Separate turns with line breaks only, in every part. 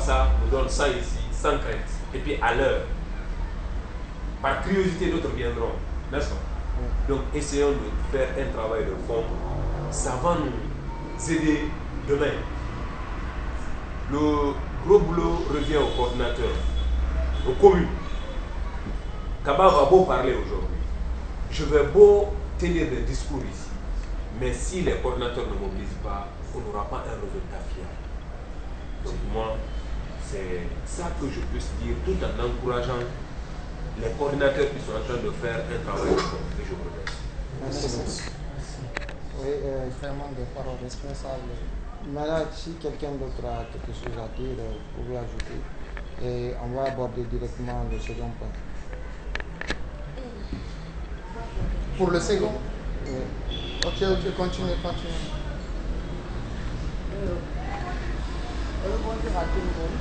ça, nous donne ça ici, sans crainte. Et puis à l'heure, par curiosité, d'autres viendront, n'est-ce pas? Donc essayons de faire un travail de fond. Ça va nous aider demain. Le gros boulot revient au coordinateur, aux communes. Kaba va beau parler aujourd'hui. Je vais beau tenir des discours ici. Mais si les coordinateurs ne mobilisent pas, on n'aura pas un résultat fiable. Donc moi, c'est ça que je peux dire tout en encourageant les coordinateurs qui sont en train de faire un travail de fond. Et je vous remercie.
Merci. Oui, vraiment des paroles responsables. Maintenant, si quelqu'un d'autre a quelque chose à dire, vous pouvez ajouter. Et on va aborder directement le second point.
Pour le second?
Oui.
Ok, continue.
Bonjour à tout le monde.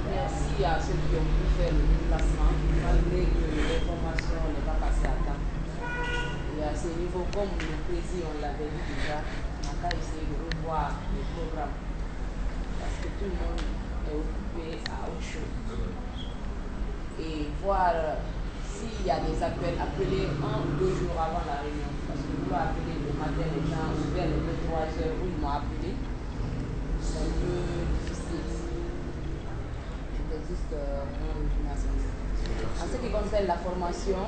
Merci à ceux qui ont pu faire le déplacement, malgré que l'information n'est pas passée à temps. Et à ce niveau, comme le président l'avait dit déjà, on a essayé de revoir le programme. Parce que tout le monde est occupé à autre chose. Et voir s'il y a des appels, appeler 1 ou 2 jours avant la réunion. Parce que nous l'avons appelé le matin, les gens, vers les 23 heures où ils m'ont appelé. C'est un peu difficile. Juste en ce qui concerne la formation,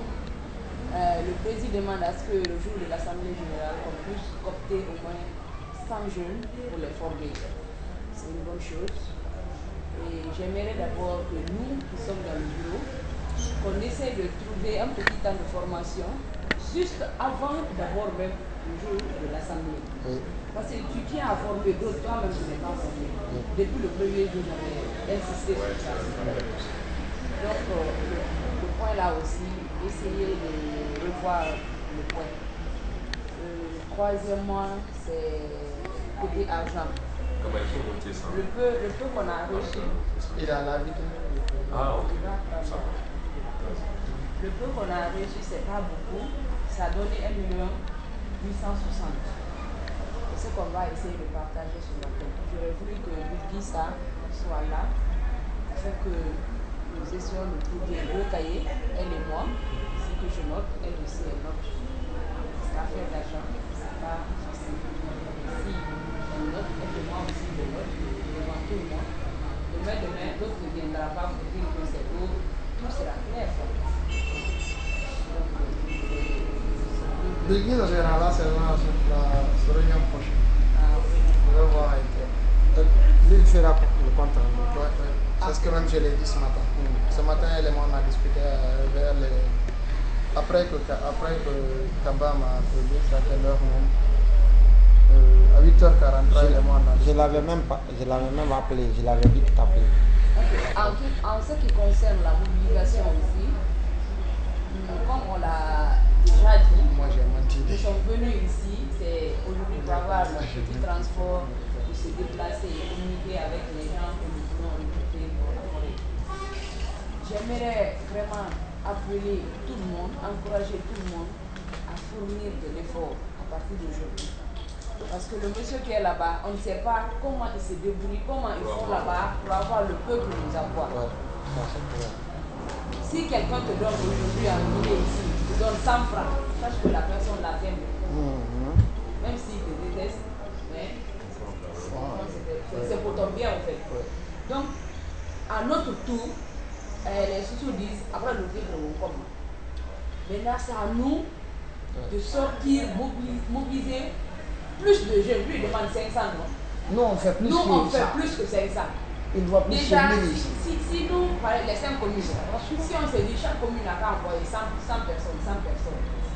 le président demande à ce que le jour de l'Assemblée générale, on puisse opter au moins 100 jeunes pour les former. C'est une bonne chose. Et j'aimerais d'abord que nous qui sommes dans le bureau, qu'on essaie de trouver un petit temps de formation juste avant d'abord même le jour de l'Assemblée. Oui. Parce que tu tiens à former d'autres, toi-même tu n'es pas formé. Oui. Depuis le premier jour, j'avais insisté sur ça. Donc, le point là aussi, essayer de revoir le point. Troisièmement, c'est côté argent.
Comment il faut voter ça?
Le peu qu'on a reçu.
Il a la vidéo.
Ah, ok.
Le peu qu'on a reçu, c'est pas beaucoup. Ça a donné 1 860 000. C'est ce qu'on va essayer de partager sur la tête. J'aurais voulu que Bidissa soit là, afin que nous essayons de trouver le cahier, elle et moi. Ce que je note, elle aussi elle note. Parce qu'affaire d'argent, c'est pas facile. Si elle note, elle et moi aussi je note, devant tout le monde. Demain, d'autres ne viendront pas vous dire que c'est lourd, tout sera clair.
Bilgi reviendra là, c'est la réunion prochaine.
Ah oui.
Je vais voir avec elle.
Lui, il fera le compte rendu.
Ouais. C'est ce que même je l'ai dit ce matin. Ce matin, elle et moi, on a discuté vers les... Après que Kaba m'a appelé, c'est à quelle heure même à 8h43, elle et moi, on a discuté.
Je l'avais même appelé, je l'avais dit de t'appeler.
En ce qui concerne la mobilisation aussi, comme on l'a déjà dit,
moi j'ai menti.
Nous sommes venus ici, c'est aujourd'hui pour avoir le petit transport, pour se déplacer et communiquer avec les gens que nous voulons recruter pour la forêt. J'aimerais vraiment appeler tout le monde, encourager tout le monde à fournir de l'effort à partir d'aujourd'hui. Parce que le monsieur qui est là-bas, on ne sait pas comment il se débrouille, comment ils font là-bas pour avoir le peu que nous avons. Si quelqu'un te donne aujourd'hui un billet ici, te donne 100 francs, sache que la personne l'a fait. Même s'il te déteste, mais c'est pour ton bien en fait. Donc, à notre tour, les sous disent, après le dire comme. Maintenant, c'est à nous de sortir, mobiliser plus de jeunes. Lui, il demande 500, non?
Nous, on fait plus
Nous, on
que
fait
ça.
plus que 500.
Il doit plus
Déjà,
que 1000 ici.
si nous, les 5 communes, si on se dit chaque commune a qu'à envoyer 100 personnes,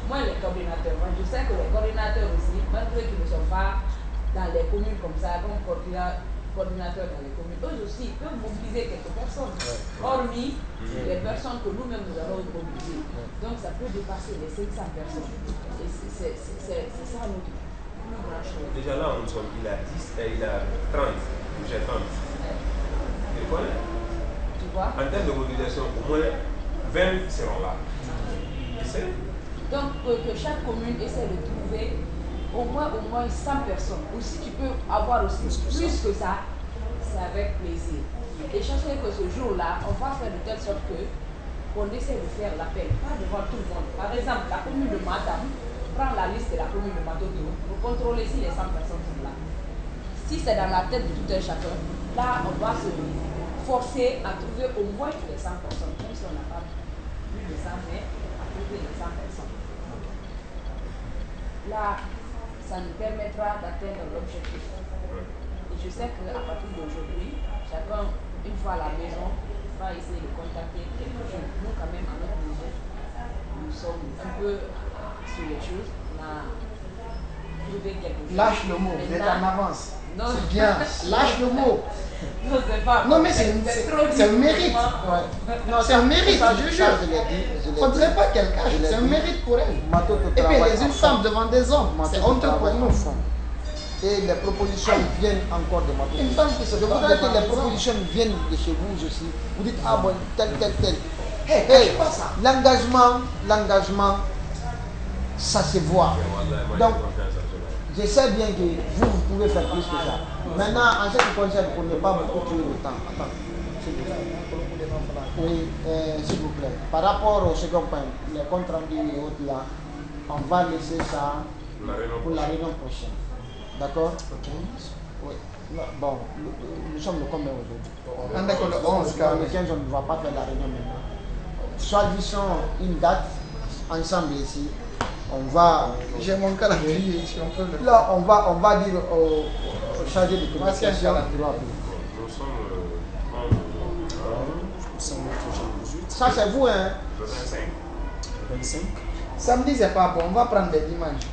moi les coordinateurs, moi je sais que les coordinateurs aussi, malgré qu'ils ne sont pas dans les communes comme ça, comme coordinateurs dans les communes, eux aussi peuvent mobiliser quelques personnes, hormis les personnes que nous-mêmes nous allons mobiliser. Donc ça peut dépasser les 500 personnes. Et c'est ça notre plus grand chose.
Déjà là, il a 10 et il a 30. J'ai 30. Tu connais?
Tu vois?
En termes de mobilisation, au moins 20 seront là. Tu sais?
Donc que chaque commune essaie de trouver au moins 100 personnes. Ou si tu peux avoir aussi plus que ça, c'est avec plaisir. Et cherché que ce jour-là, on va faire de telle sorte qu'on essaie de faire l'appel, pas devant tout le monde. Par exemple, la commune de Matam prend la liste de la commune de Matoto pour contrôler si les 100 personnes sont là. Si c'est dans la tête de tout un chacun, là, on va se forcer à trouver au moins les 100 personnes, même si on n'a pas plus de 100, mais à trouver les 100 personnes. Là, ça nous permettra d'atteindre l'objectif. Et je sais qu'à partir d'aujourd'hui, chacun, une fois à la maison, va essayer de contacter quelques jeunes. Nous, quand même, à notre niveau, nous sommes un peu sur les choses. On a trouvé quelque chose.
Lâche le mot, vous êtes en avance.
Non,
c'est bien, lâche le mot.
Non, c'est pas.
Non, mais c'est un mérite. Ouais. Non, c'est un mérite, je jure. Il ne faudrait pas qu'elle cache, c'est un mérite pour elle. Et puis, elle est une femme devant des hommes, c'est honteux pour nous.
Et les propositions viennent encore de Matoto.
Une femme qui se
Je voudrais que les propositions viennent de chez vous aussi. Vous dites, ah bon, tel.
Hey, pas ça.
L'engagement, ça se voit. Donc, je sais bien que vous pouvez faire plus que ça. Maintenant, en ce qui concerne, pour ne pas beaucoup tuer le temps, attends, s'il vous plaît. Oui, s'il vous plaît. Par rapport au second point, les comptes rendus et autres là, on va laisser ça pour la réunion prochaine. D'accord? Oui. Bon, nous sommes le combien aujourd'hui?
D'accord, le 11,
Le 15, on ne va pas faire la réunion maintenant. Choisissons une date ensemble ici. On va.
J'ai mon calendrier ici, on peut le.
Là, on va dire au chargé de communication.
Nous sommes
Ça, c'est vous, hein?
le 25.
Samedi, c'est pas bon, on va prendre des dimanches.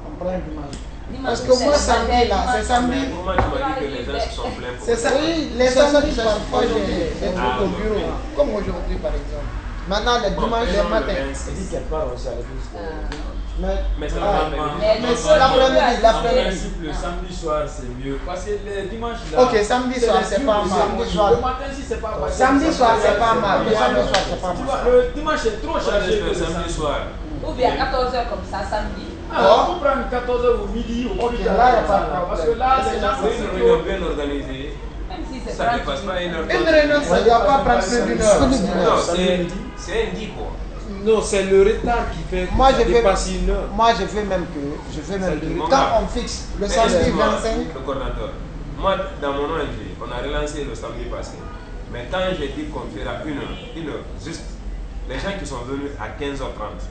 On prend un dimanche.
Parce que moi, samedi, là, c'est samedi.
Pour moi, tu m'as dit que les gens se sont plaints.
C'est ça.
Oui,
Les
c'est ça,
samedis,
c'est
parfois,
ça.
j'ai des trucs au bureau. Comme aujourd'hui, par exemple.
Maintenant, les dimanches,
les matins.
Il dit qu'elle part aussi à l'église.
Mais ça
Ah,
va
mais c'est l'après-midi,
En
l'après-midi.
principe, le samedi soir, c'est mieux. Parce que le dimanche, là.
Ok, samedi soir, c'est pas mal.
Samedi soir.
Le matin, si c'est pas mal.
Samedi soir, c'est pas mal.
Le samedi soir, c'est pas
Tu
mal.
vois, le dimanche est trop chargé.
le samedi soir.
Ou bien à 14h comme ça, samedi.
Ah, on peut prendre 14h au midi, au plus tard.
là, y a pas de problème.
Parce que là, les gens,
C'est une réunion bien organisée.
Même si c'est
Ça ne dépasse pas une heure.
Une réunion, ça ne doit pas prendre plus d'une heure.
Non, c'est un 10 quoi.
Non, c'est le retard qui fait que
Moi,
ça
je fais,
dépasse une heure.
moi, je fais même que, quand on fixe
Le
Mais
samedi
excuse-moi,
25.
le coordinateur. Moi, dans mon ONG, on a relancé le samedi passé. Mais quand j'ai dit qu'on fera une heure, juste, les gens qui sont venus à 15h30,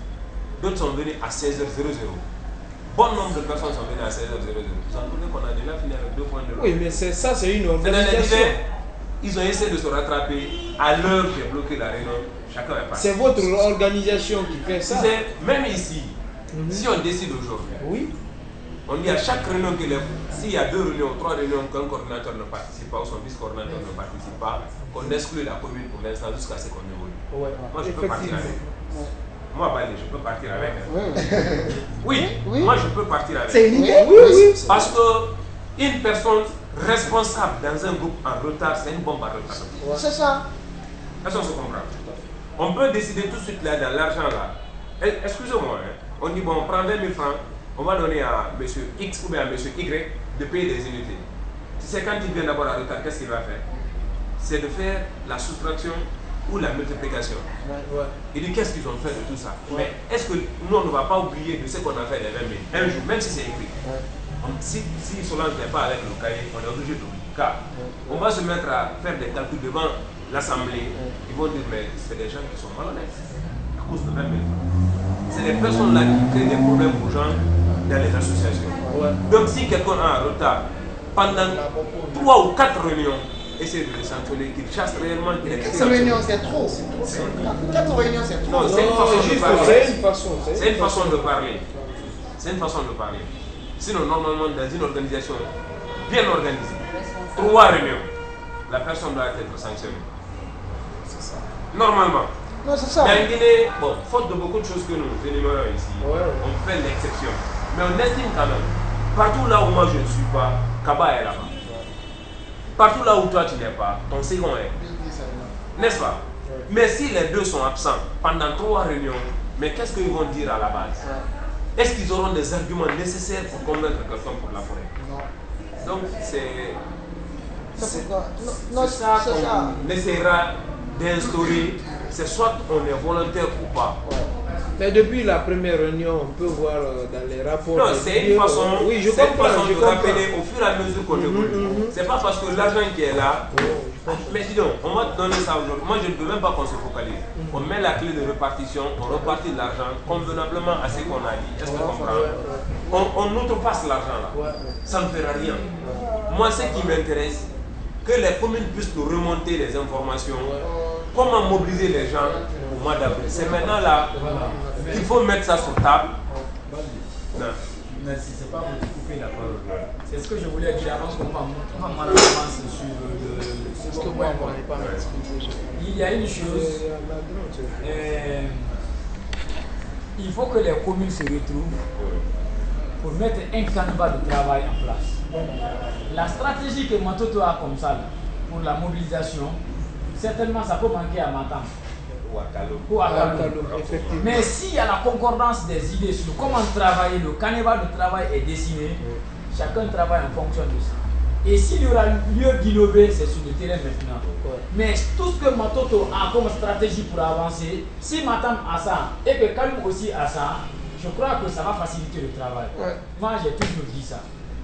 d'autres sont venus à 16h00. Bon nombre de personnes sont venues à 16h00. Ils ont trouvé qu'on a déjà fini avec 2 points de l'heure.
Oui, mais c'est ça, c'est une
C'est-à-dire,
organisation.
ils ont essayé de se rattraper à l'heure qui a bloqué la réunion. Chacun est parti.
C'est votre organisation qui fait ça.
Même ici, si on décide aujourd'hui,
Oui.
on dit à chaque réunion que s'il y a 2 réunions, 3 réunions, qu'un coordinateur ne participe pas ou son vice-coordinateur ne participe pas, qu'on exclut la commune pour l'instant jusqu'à ce qu'on évolue.
Ouais.
Moi, je peux partir avec. Moi, Balé, je peux partir avec.
Oui.
Oui, moi, je peux partir avec.
C'est une idée?
Oui.
Parce que une personne responsable dans un groupe en retard, c'est une bombe à retard.
C'est ça.
Est-ce qu'on se comprend? On peut décider tout de suite là, dans l'argent là. Excusez-moi, hein. On dit bon, on prend 20 000 francs, on va donner à M. X ou bien à M. Y de payer des unités. Tu sais, quand il vient d'abord à retard, qu'est-ce qu'il va faire? C'est de faire la soustraction ou la multiplication.
Ouais.
Il dit qu'est-ce qu'ils ont fait de tout ça? Mais est-ce que nous, on ne va pas oublier de ce qu'on a fait les 20 000 un jour, même si c'est écrit? Si Solange n'est pas avec le cahier, on est obligé d'oublier. Car on va se mettre à faire des calculs devant l'Assemblée. Ils vont dire, mais c'est des gens qui sont malhonnêtes à cause de 20 000. C'est des personnes-là qui créent des problèmes aux gens dans les associations. Donc si quelqu'un a un retard pendant 3 ou 4 réunions, essayez de le sanctionner, qu'il chasse réellement.
4 réunions, c'est trop. 4 réunions, c'est trop.
Non, c'est une façon de parler.
C'est une façon.
C'est une façon de parler. C'est une façon de parler. Sinon, normalement, dans une organisation bien organisée, 3 réunions, la personne doit être sanctionnée.
C'est ça.
Normalement.
Non, c'est ça.
Mais en Guinée, bon, faute de beaucoup de choses que nous énumérons ici,
Ouais.
on fait l'exception. Mais on estime quand même, partout là où moi je ne suis pas, Kaba est là-bas. Partout là où toi tu n'es pas, ton second est. N'est-ce pas? Mais si les deux sont absents pendant 3 réunions, mais qu'est-ce qu'ils vont dire à la base? Est-ce qu'ils auront des arguments nécessaires pour convaincre quelqu'un pour la forêt?
Non.
Donc c'est
C'est pourquoi.
C'est ça qu'on essaiera d'instaurer. C'est soit on est volontaire ou pas.
Mais depuis la première réunion, on peut voir dans les rapports.
Non, c'est une façon,
oui, je
c'est une
comprends,
façon
je
de
comprends.
rappeler au fur et à mesure qu'on évolue. C'est pas parce que l'argent qui est là. Mais dis donc, on va te donner ça aujourd'hui. Moi, je ne veux même pas qu'on se focalise. On met la clé de répartition, on repartit de l'argent convenablement à ce qu'on a dit. Est-ce que tu comprends? On outrepasse l'argent là. Ça ne fera rien. Moi, ce qui m'intéresse, que les communes puissent nous remonter les informations. Comment mobiliser les gens au mois d'avril. C'est maintenant là qu'il faut mettre ça sur table. Non.
Merci, c'est pas pour te couper la parole. C'est ce que je voulais dire avant qu'on va mal avancer sur ce point. Il y a une chose, il faut que les communes se retrouvent pour mettre un canevas de travail en place. La stratégie que Matoto a comme ça pour la mobilisation, certainement ça peut manquer à Matam. Ou à Kaloum. Mais s'il y a la concordance des idées sur comment travailler, le canevas de travail est dessiné, chacun travaille en fonction de ça. Et s'il y aura lieu d'innover, c'est sur le terrain maintenant. Mais tout ce que Matoto a comme stratégie pour avancer, si Matam a ça et que Kaloum aussi a ça, je crois que ça va faciliter le travail. Moi j'ai toujours dit ça.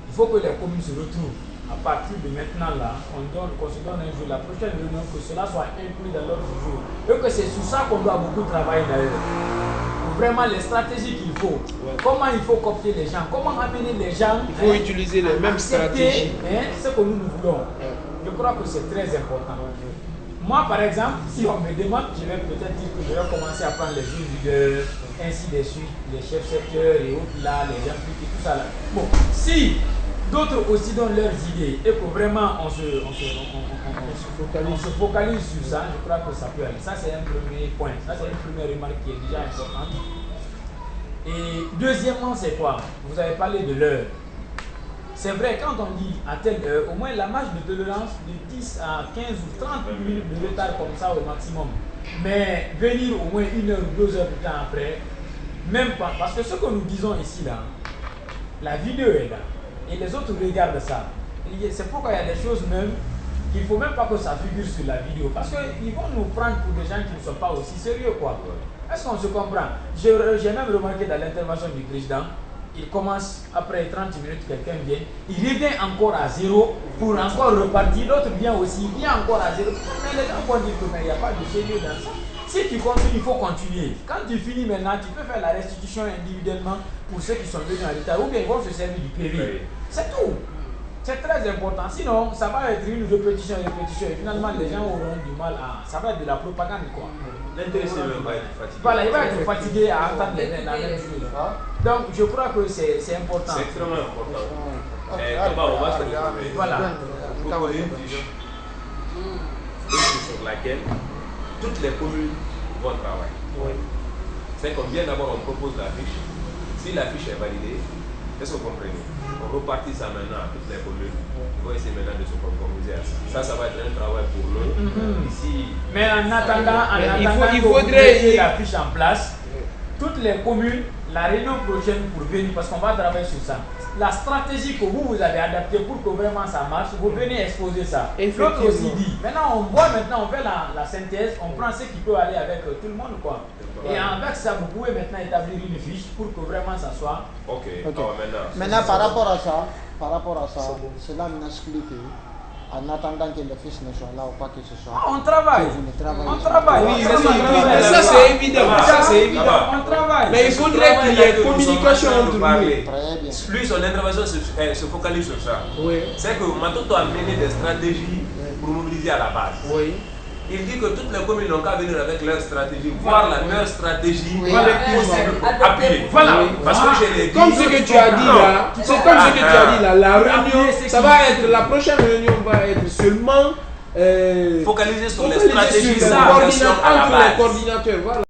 Il faut que les communes se retrouvent. À partir de maintenant là, on se donne un jour, la prochaine réunion, que cela soit inclus dans l'ordre du jour. Et que c'est sur ça qu'on doit beaucoup travailler d'ailleurs. Vraiment les stratégies qu'il faut. Comment il faut copier les gens, comment amener les gens.
Il faut utiliser les mêmes stratégies.
Ce que nous voulons. Je crois que c'est très important. Moi par exemple, si on me demande, je vais peut-être dire que je vais commencer à prendre les jours leaders, ainsi de suite, les chefs secteurs et autres là, les impliqués, tout ça là. Bon, si d'autres aussi donnent leurs idées et que vraiment on se focalise sur ça, je crois que ça peut aller. Ça c'est un premier point, ça c'est une première remarque qui est déjà importante. Et deuxièmement c'est quoi? Vous avez parlé de l'heure. C'est vrai, quand on dit à telle heure, au moins la marge de tolérance de 10 à 15 ou 30 minutes de retard comme ça au maximum. Mais venir au moins 1 heure ou 2 heures de temps après, même pas, parce que ce que nous disons ici là, la vidéo est là. Et les autres regardent ça. C'est pourquoi il y a des choses même qu'il ne faut même pas que ça figure sur la vidéo. Parce qu'ils vont nous prendre pour des gens qui ne sont pas aussi sérieux, quoi. Est-ce qu'on se comprend? J'ai même remarqué dans l'intervention du président, il commence, après 30 minutes, quelqu'un vient, il revient encore à zéro pour encore repartir. L'autre vient aussi, il vient encore à zéro. Mais les gens vont dire qu'il n'y a pas de sérieux dans ça. Si tu continues, il faut continuer. Quand tu finis maintenant, tu peux faire la restitution individuellement pour ceux qui sont venus en retard, ou bien ils vont se servir du PV. C'est tout. C'est très important. Sinon, ça va être une répétition, et finalement, les gens auront du mal à... Ça va être de la propagande, quoi.
L'intéressé va être fatigué.
Voilà, il va être fatigué à entendre la même chose. Donc, je crois que c'est important.
C'est extrêmement important. On va se retrouver.
Voilà.
Pour une fiche sur laquelle toutes les communes vont travailler. C'est comme bien d'abord, on propose la fiche. Si la fiche est validée, est-ce que vous comprenez? On repartit ça maintenant à toutes les communes. On va essayer maintenant de se conformiser à ça. Ça va être un travail pour nous. Ici.
Mais en attendant,
il faudrait
la fiche en place, toutes les communes, la réunion prochaine pour venir, parce qu'on va travailler sur ça. La stratégie que vous avez adaptée pour que vraiment ça marche, vous venez exposer ça. L'autre aussi dit. Maintenant, on voit, on fait la synthèse, on prend ce qui peut aller avec tout le monde, quoi. Et avec ça, vous pouvez maintenant établir une fiche pour que vraiment ça soit.
Ok.
Maintenant, par rapport à ça, cela n'exclut que, en attendant que les fiches ne soient là ou pas que ce soit.
On travaille.
On
travaille.
Oui, ça c'est évident. Ça c'est évident.
On travaille.
Mais il faudrait qu'il y ait communication entre nous.
Très bien.
Lui, son intervention se focalise sur ça. C'est que Matoto a mené des stratégies pour mobiliser à la base. Il dit que toutes les communes n'ont qu'à venir avec leur stratégie, voir la meilleure stratégie possible pour appuyer. Voilà. Parce que j'ai les
comme ce que tu as dit là, c'est comme ce que tu as dit là, la réunion, ça va être, la prochaine réunion va être seulement
focalisée sur les
focalisée
stratégies
sur
entre
les coordinateurs. Voilà.